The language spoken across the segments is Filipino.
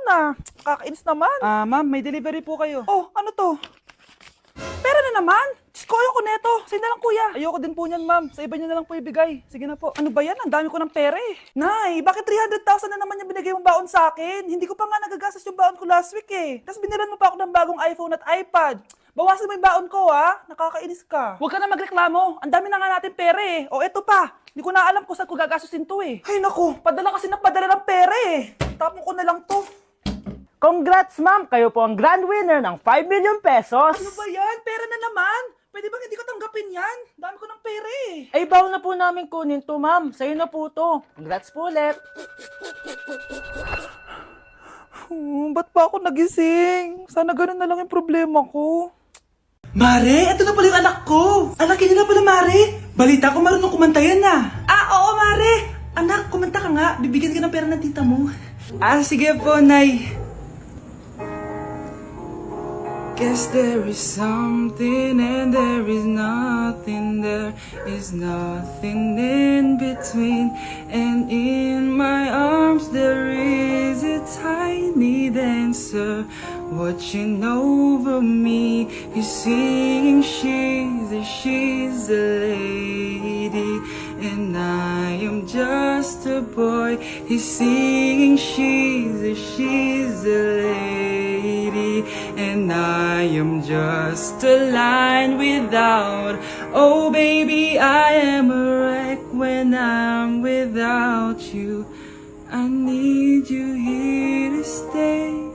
na. Kakainis naman. Ma'am, may delivery po kayo. Oh, ano to? Pera na naman? Diyos ko, ayoko neto. Sa'yo na lang, kuya. Ayoko din po niyan, ma'am. Sa iba niyo na lang po ibigay. Sige na po. Ano ba yan? Ang dami ko ng pera eh. Nay, bakit 300,000 na naman yung binigay mong baon sa akin? Hindi ko pa nga nagagastos yung baon ko last week eh. Tapos binilan mo pa ako ng bagong iPhone at iPad. Bawasan mo yung baon ko ha. Nakakainis ka. Huwag ka na magreklamo. Ang dami na nga natin pera eh. O eto pa. Hindi ko na alam kung saan ko gagastusin to eh. Ay naku, padala kasi ng padala ng pera eh. Tapon ko na lang to. Congrats, ma'am! Kayo po ang grand winner ng 5 million pesos! Ano ba yan? Pera na naman. Pwede ba hindi ko tanggapin yan? Dami ko ng pera eh. Ay, bawal na po namin kunin to, ma'am. Sa'yo na po to. Congrats po ulit. Ba't pa ako nagising? Sana ganun na lang yung problema ko. Mare, ito na pala yung anak ko. Anak, hindi na pala, Mare. Balita ko marunong kumanta yan na. Oo, Mare. Anak, kumanta ka nga. Bibigyan ka ng pera ng tita mo. Sige po, Nay. Guess there is something and there is nothing. There is nothing in between. And in my arms there is a tiny dancer watching over me. He's singing, she's a lady, and I am just a boy. He's singing, she's a lady, and I am just a line without. Oh baby, I am a wreck when I'm without you. I need you here to stay.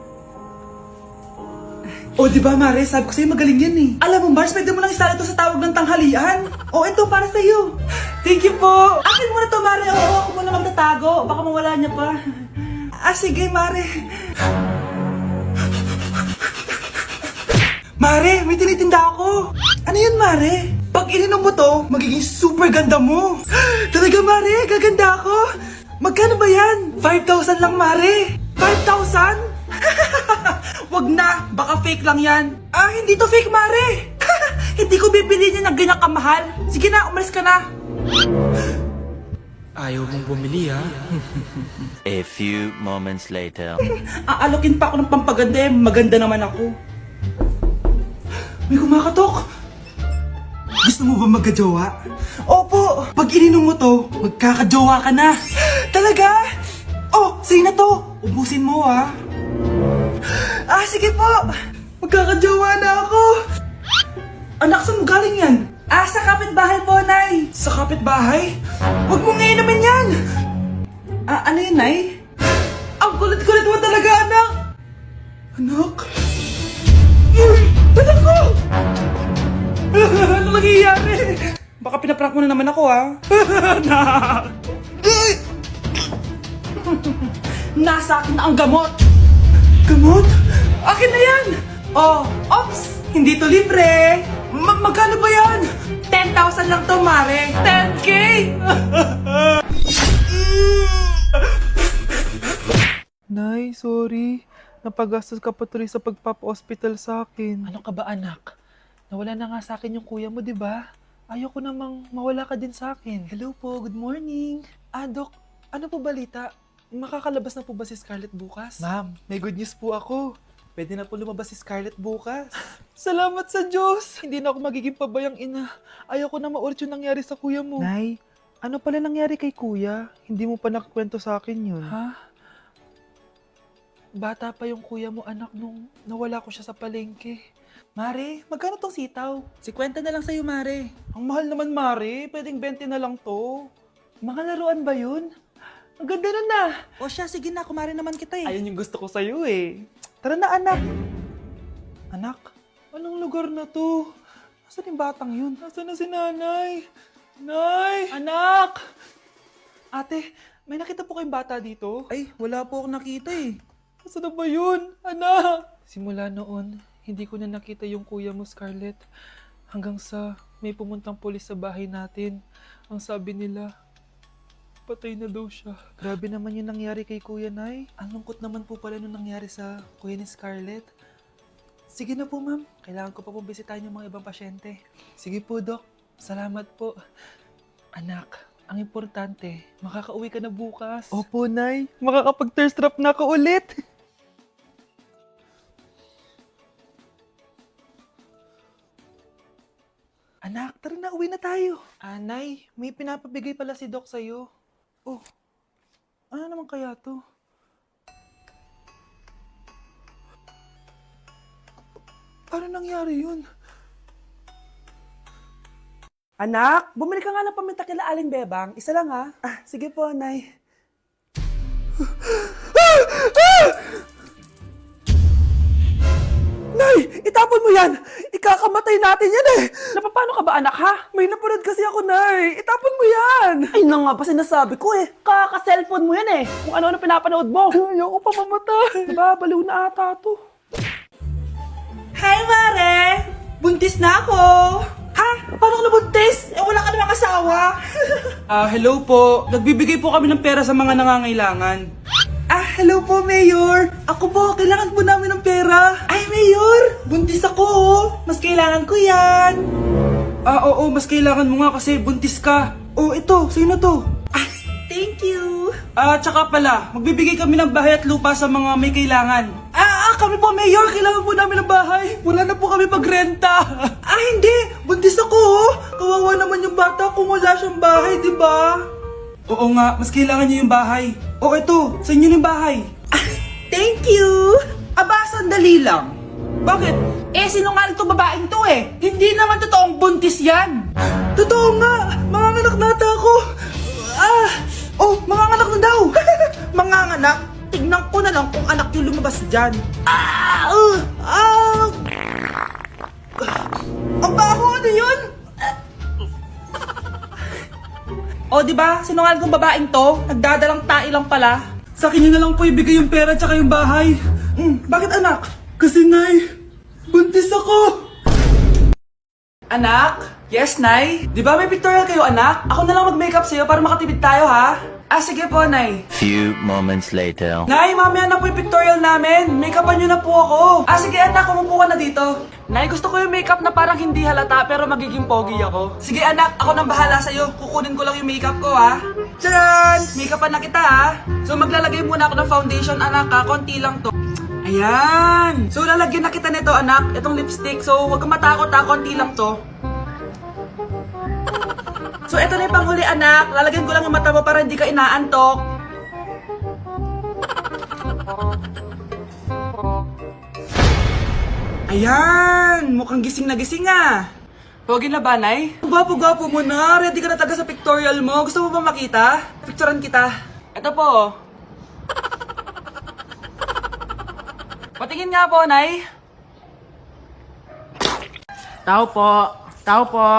Oh, di ba, Mare? Sabi ko sa'yo, magaling yan eh. Alam mo, Mars, pwede mo lang isala ito sa tawag ng tanghalian. Oh, ito, para sa'yo. Thank you po. Akin mo na to, Mare. Oo, ako muna magtatago. Baka mawala niya pa. Sige, Mare. Mare, may tinitinda ako. Ano yun, Mare? Pag ininom mo to, magiging super ganda mo. Talaga, Mare? Gaganda ako? Magkano ba yan? 5,000 lang, Mare. 5,000? Wag na, baka fake lang yan. Hindi to fake, Mare. Hindi ko bibili niya ng ganyan kamahal. Sige na, umalis ka na. Ayaw mong bumili, ha? A few moments later. Aalokin pa ako ng pampaganda eh. Maganda naman ako. May kumakatok. Gusto mo ba magkajowa? Opo! Pag ininom mo to, magkakajowa ka na. Talaga? Oh, sige na to. Ubusin mo, ha? Sige po. Magkakajowa na ako. Anak, saan mo galing yan? Sa kapitbahay po, Nay. Sa kapitbahay? Huwag mong inumin yan. Ano yun, Nay? Ang kulit-kulit mo talaga, anak. Anak? Anak ko! Ano nangyayari? Baka pinaprank mo na naman ako, ha? Anak! Nasa akin na ang gamot! Gamot? Akin na yan! Ops! Hindi to libre! Magkano ba yan? 10,000 lang to, Mare! 10K! Nay, sorry. Napagastos ka pa tuloy sa pagpapa-hospital sa akin. Ano ka ba, anak? Nawala na nga sa akin yung kuya mo, di ba? Ayoko namang mawala ka din sa akin. Hello po, good morning. Dok, ano po balita? Makakalabas na po ba si Scarlett bukas? Ma'am, may good news po ako. Pwede na po lumabas si Scarlett bukas. Salamat sa Diyos! Hindi na ako magiging pabayang ina. Ayoko na maulit yung nangyari sa kuya mo. Nay, ano pala nangyari kay kuya? Hindi mo pa nakakwento sa akin yun. Ha? Bata pa yung kuya mo, anak, nung nawala ko siya sa palengke. Mare, magkano tong sitaw? 50 na lang sa'yo, Mare. Ang mahal naman, Mare. Pwedeng 20 na lang to. Mga laruan ba yun? Ang ganda nun na. O siya, sige na, kumare naman kita eh. Ayun yung gusto ko sa'yo eh. Tara na, anak. Anak, anong lugar na to? Nasaan yung batang yun? Nasaan na si nanay? Nay! Anak! Ate, may nakita po kayong bata dito? Ay, wala po akong nakita eh. Nasaan na ba yun? Anak! Simula noon, hindi ko na nakita yung kuya mo, Scarlett. Hanggang sa may pumuntang pulis sa bahay natin. Ang sabi nila, patay na daw siya. Grabe naman yung nangyari kay Kuya Nay. Ang lungkot naman po pala nung nangyari sa kuya ni Scarlett. Sige na po, ma'am. Kailangan ko pa pong bisitahin yung mga ibang pasyente. Sige po, Dok. Salamat po. Anak, ang importante, makakauwi ka na bukas. Opo, Nay. Makakapag-thirst trap na ako ulit. uwi na tayo. Nay, may pinapabigay pala si Doc sa'yo. Oh, ano naman kaya to? Paano nangyari yun? Anak, bumili ka nga ng paminta kila Aling Bebang. Isa lang ha. Ah, sige po, Nay. Nay, itapon mo yan! Ikakamatay natin yan eh! Napapano ka ba anak ha? May napanood kasi ako, Nay. Itapon mo yan! Ay na nga ba sinasabi ko eh. Kaka-cellphone mo yan eh. Kung ano-ano pinapanood mo. Ayoko pa mamatay. Diba, baliw na ata to. Hi, Mare! Buntis na ako! Ha? Paano ka nabuntis? Eh, wala ka namang asawa! Hello po. Nagbibigay po kami ng pera sa mga nangangailangan. Hello po, Mayor. Ako po, kailangan po namin ng pera. Ay, Mayor! Buntis ako, oh! Mas kailangan ko yan! Oo, mas kailangan mo nga kasi buntis ka. Oh, ito, sa'yo na to. Thank you! Tsaka pala, magbibigay kami ng bahay at lupa sa mga may kailangan. Kami po, Mayor. Kailangan po namin ng bahay. Wala na po kami magrenta. Hindi. Buntis ako, oh. Kawawa naman yung bata kung wala siyang bahay, di ba? Oo nga, mas kailangan niya yung bahay. Oh, ito, sa inyo yung bahay. Thank you! Aba, sandali lang. Bakit? Sinungaling tong babaeng to eh. Hindi naman totoong buntis yan. Totoo nga! Manganganak na ata ako! Manganganak na daw! Manganganak? Tignan ko na lang kung anak yung lumabas dyan. Ang baho, ano yun? Di ba? Sinungaling kong babaeng to, nagdadalang tae lang pala. Sa akin nyo na lang po ibigay yung pera tsaka yung bahay. Bakit anak? Kasi Nay, buntis ako! Anak? Yes, Nay? Di ba may pictorial kayo, anak? Ako na lang mag-makeup sa'yo para makatipid tayo, ha? Sige po, Nay. Few moments later. Nay, mamaya na po yung pictorial namin. Make-upan nyo na po ako. Sige anak, kumupo ka na dito. Nay, gusto ko yung makeup na parang hindi halata pero magiging pogi ako. Sige anak, ako nang bahala sa'yo. Kukunin ko lang yung makeup ko, ha. Tcharan! Make-upan na kita, ha. So maglalagay muna ako ng foundation, anak, ha. Konti lang to. Ayan! So lalagyan na kita nito, anak. Itong lipstick. So huwag kang matakot, ha. Konti lang to. So eto na yung panghuli, anak. Lalagyan ko lang yung mata mo para hindi ka inaantok. Ayan! Mukhang gising na gising ah! Pogi na ba, Nay? Gwapo-gwapo mo na! Ready ka na talaga sa pictorial mo? Gusto mo ba makita? Picturean kita. Ito po. Patingin nga po, Nay. Tao po. Tao po.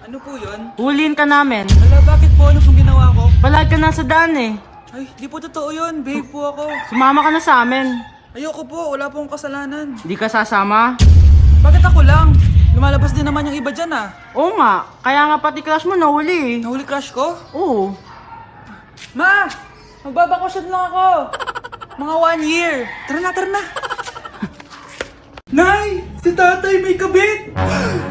Ano po yun? Huliin ka namin. Hala, bakit po? Ano pong ginawa ko? Palag ka na sa daan eh. Ay, di po totoo yun. Babe po ako. Sumama ka na sa amin. Ayoko po. Wala pong kasalanan. Di ka sasama? Bakit ako lang? Lumalabas din naman yung iba dyan ah. Oo nga. Kaya nga pati crush mo nahuli eh. Nahuli crush ko? Oo. Ma! Magbabakasyon lang ako! Mga 1 year! Tara na, tara na! Nay! Si tatay may kabit!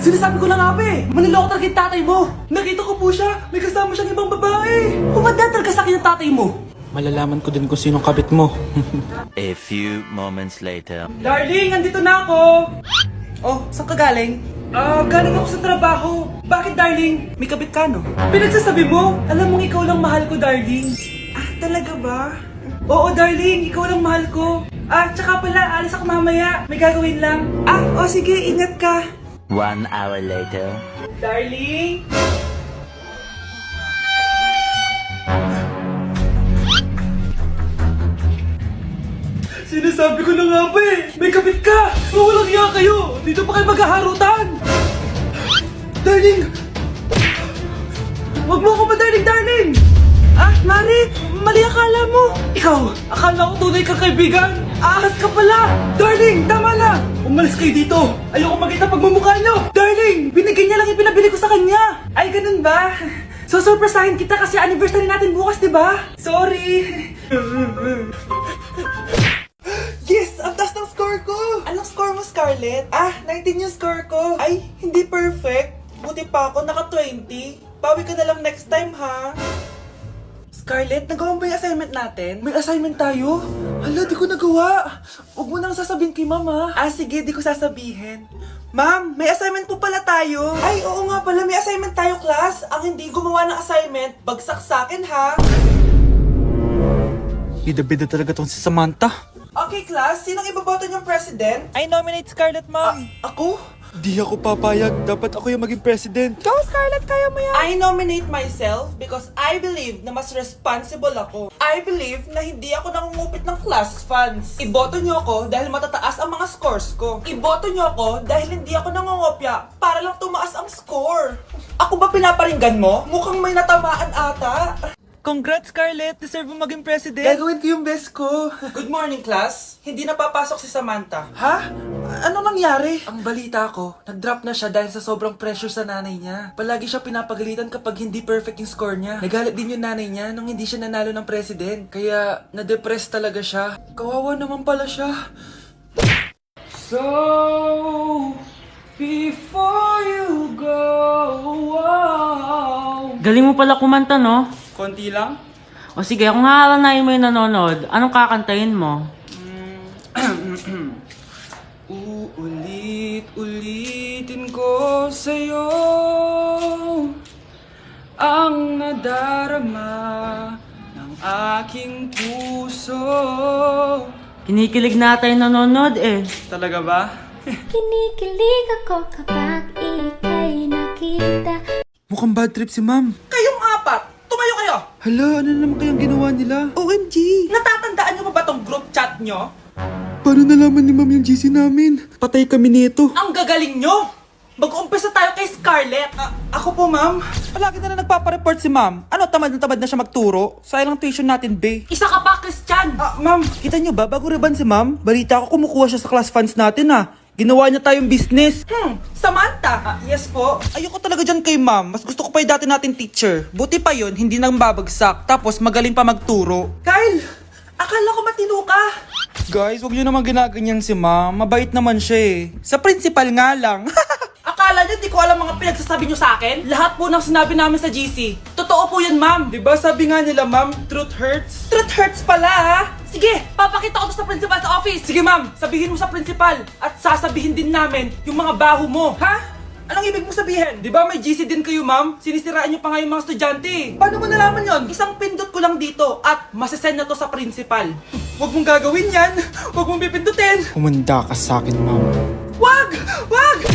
Sinasabi ko na nga ba eh! Maniloko talaga yung tatay mo! Nakita ko po siya! May kasama siyang ibang babae! Humanda talaga sa akin yung tatay mo! Malalaman ko din kung sinong kabit mo. A few moments later. Darling, andito na ako! Oh, saan ka galing? Galing ako sa trabaho. Bakit, darling? May kabit ka, no? Pinagsasabi mo? Alam mong ikaw lang mahal ko, darling. Talaga ba? Oo, darling. Ikaw lang mahal ko. Tsaka pala, alis ako mamaya. May gagawin lang. Sige, ingat ka. 1 hour later. Darling? Sinasabi ko na nga ba eh! May kabit ka! Walang iya kayo! Dito pa kayo maghaharutan! Darling! Wag mo ako ba, darling! Mari! Mali akala mo! Ikaw! Akala ko tunay kang kaibigan! Ahas ka pala! Darling! Tama na! Umalis kayo dito! Ayoko makita pagmumukha nyo! Darling! Binigay niya lang yung pinabili ko sa kanya! Ay, ganun ba? So, surpresahin kita kasi anniversary natin bukas, di ba? Sorry! Yes! Ang taas ng score ko! Anong score mo, Scarlett? 19 yung score ko. Ay, hindi perfect. Buti pa ako, naka 20. Bawi ka na lang next time, ha? Scarlett, nagawa mo ba yung assignment natin? May assignment tayo? Hala, di ko nagawa. Huwag mo nang sasabihin kay mama. Sige, di ko sasabihin. Ma'am, may assignment po pala tayo. Ay, oo nga pala, may assignment tayo, class. Ang hindi gumawa ng assignment, bagsak sa akin, ha? Bida-bida talaga tong si Samantha. Okay, class, sinong iboboto niyong president? I nominate Scarlett, ma'am. Ako? Di ako papayag. Dapat ako yung maging president. Go, Scarlett, kaya mo yan. I nominate myself because I believe na mas responsible ako. I believe na hindi ako nangungupit ng class funds. Iboto niyo ako dahil matataas ang mga scores ko. Iboto niyo ako dahil hindi ako nangungopya para lang tumaas ang score. Ako ba pinaparinggan mo? Mukhang may natamaan ata. Congrats, Scarlett. Deserve mo maging president. Gagawin ko yung best ko. Good morning, class. Hindi na papasok si Samantha. Ha? Ano nangyari? Ang balita ko, nag-drop na siya dahil sa sobrang pressure sa nanay niya. Palagi siya pinapagalitan kapag hindi perfect yung score niya. Nagalit din yung nanay niya nung hindi siya nanalo ng president. Kaya, na-depress talaga siya. Kawawa naman pala siya. So, before you go, Galing mo pala kumanta, no? konti lang. O sige, kung haalanayin mo yung nanonood, anong kakantahin mo? Uulit-ulitin ko sa'yo ang nadarama ng aking puso. Kinikilig na tayo nanonood eh. Talaga ba? Kinikilig ako kapag ika'y nakita. Mukhang bad trip si ma'am. Kayong apat, tumayo kayo! Hala, ano naman kayang ginawa nila? OMG! Natatandaan niyo ba tong group chat niyo? Paano nalaman ni ma'am yung GC namin? Patay kami nito. Ang gagaling niyo! Mag-uumpisa tayo kay Scarlett. Ako po, ma'am. Palagi na nagpapareport si ma'am. Ano, tamad na siya magturo? Sayang lang tuition natin, be. Isa ka pa, Christian! Ma'am, kita niyo ba, bago reban si ma'am, balita ko kumukuha siya sa class funds natin, Ginawa niya tayong business. Samantha! Yes po. Ayoko talaga dyan kay ma'am. Mas gusto ko pa yung dati natin teacher. Buti pa yun, hindi nang babagsak. Tapos magaling pa magturo. Kyle! Akala ko matino ka. Guys, huwag niyo naman ginaganyan si ma'am. Mabait naman siya eh. Sa principal nga lang. Akala niyo di ko alam mga pinagsasabi niyo sa akin? Lahat po ng sinabi namin sa GC. Totoo po yan, ma'am. Diba sabi nga nila, ma'am, truth hurts? Truth hurts pala, ha? Sige, papakita ko to sa principal sa office. Sige, ma'am, sabihin mo sa principal. At sasabihin din namin yung mga baho mo. Ha? Anong ibig mo sabihin? Di ba may GC din kayo, ma'am? Sinisiraan niyo pa nga yung mga estudyante. Paano mo nalaman yon? Isang pindot ko lang dito at masasend na to sa principal. Huwag mong gagawin yan. Huwag mong pipindutin. Kumanda ka sa akin, ma'am. Wag! Wag!